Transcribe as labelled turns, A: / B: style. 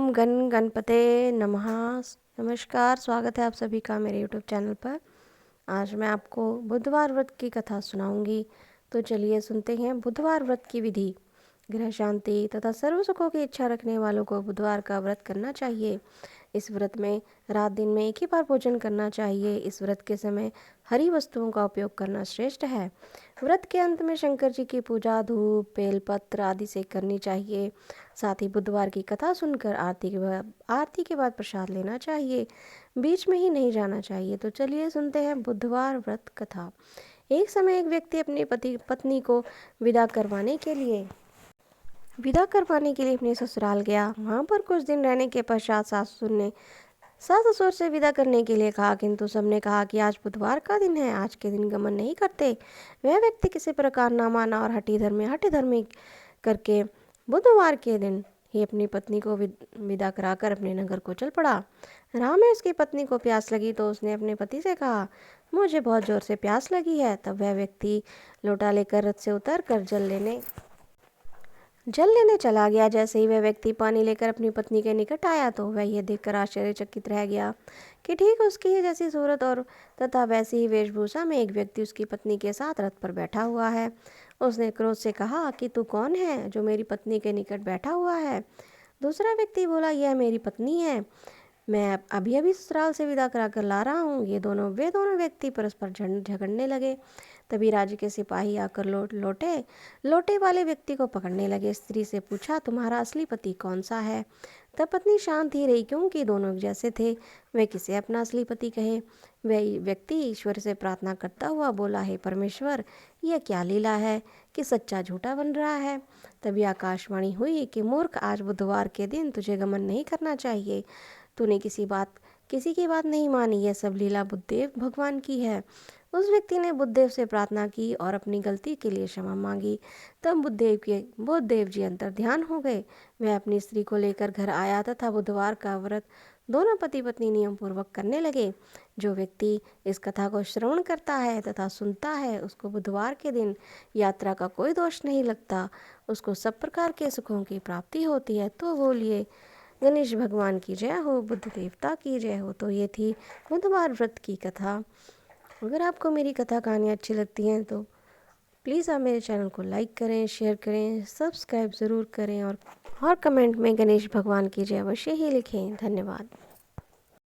A: ओम गण गणपते नमः। नमस्कार, स्वागत है आप सभी का मेरे यूट्यूब चैनल पर। आज मैं आपको बुधवार व्रत की कथा सुनाऊंगी। तो चलिए सुनते हैं बुधवार व्रत की विधि। गृह शांति तथा सर्व सुखों की इच्छा रखने वालों को बुधवार का व्रत करना चाहिए। इस व्रत में रात दिन में एक ही बार भोजन करना चाहिए। इस व्रत के समय हरी वस्तुओं का उपयोग करना श्रेष्ठ है। व्रत के अंत में शंकर जी की पूजा धूप बेलपत्र आदि से करनी चाहिए। साथ ही बुधवार की कथा सुनकर आरती के बाद प्रसाद लेना चाहिए। बीच में ही नहीं जाना चाहिए। तो चलिए सुनते हैं बुधवार व्रत कथा। एक समय एक व्यक्ति अपनी पत्नी को विदा करवाने के लिए अपने ससुराल गया। वहाँ पर कुछ दिन रहने के पश्चात सास ससुर से विदा करने के लिए कहा, किंतु सबने कहा कि आज बुधवार का दिन है, आज के दिन गमन नहीं करते। वह व्यक्ति किसी प्रकार ना माना और हठी धर्मी करके बुधवार के दिन ही अपनी पत्नी को विदा कराकर अपने नगर को चल पड़ा। राह में उसकी पत्नी को प्यास लगी तो उसने अपने पति से कहा, मुझे बहुत जोर से प्यास लगी है। तब वह व्यक्ति लोटा लेकर रथ से उतर कर जल लेने चला गया। जैसे ही वह व्यक्ति पानी लेकर अपनी पत्नी के निकट आया तो वह यह देखकर आश्चर्यचकित रह गया कि ठीक उसकी ही जैसी सूरत और तथा वैसी ही वेशभूषा में एक व्यक्ति उसकी पत्नी के साथ रथ पर बैठा हुआ है। उसने क्रोध से कहा कि तू कौन है जो मेरी पत्नी के निकट बैठा हुआ है। दूसरा व्यक्ति बोला, यह मेरी पत्नी है, मैं अभी अभी ससुराल से विदा करा कर ला रहा हूँ। वे दोनों व्यक्ति परस्पर झगड़ने लगे। तभी राज्य के सिपाही आकर लोटे वाले व्यक्ति को पकड़ने लगे। स्त्री से पूछा, तुम्हारा असली पति कौन सा है। तब पत्नी शांत ही रही, क्योंकि दोनों एक जैसे थे। वे किसे अपना असली पति कहे। वह व्यक्ति ईश्वर से प्रार्थना करता हुआ बोला, हे परमेश्वर, यह क्या लीला है कि सच्चा झूठा बन रहा है। तभी आकाशवाणी हुई कि मूर्ख, आज बुधवार के दिन तुझे गमन नहीं करना चाहिए। तूने किसी की बात नहीं मानी। यह सब लीला बुद्धदेव भगवान की है। उस व्यक्ति ने बुद्धदेव से प्रार्थना की और अपनी गलती के लिए क्षमा मांगी। तब बुद्धदेव जी अंतर ध्यान हो गए। वह अपनी स्त्री को लेकर घर आया तथा बुधवार का व्रत दोनों पति पत्नी नियम पूर्वक करने लगे। जो व्यक्ति इस कथा को श्रवण करता है तथा सुनता है, उसको बुधवार के दिन यात्रा का कोई दोष नहीं लगता, उसको सब प्रकार के सुखों की प्राप्ति होती है। तो बोलिए गणेश भगवान की जय हो, बुद्ध देवता की जय हो। तो ये थी बुधवार व्रत की कथा। अगर आपको मेरी कथा कहानियाँ अच्छी लगती हैं तो प्लीज़ आप मेरे चैनल को लाइक करें, शेयर करें, सब्सक्राइब ज़रूर करें और कमेंट में गणेश भगवान की जय अवश्य ही लिखें। धन्यवाद।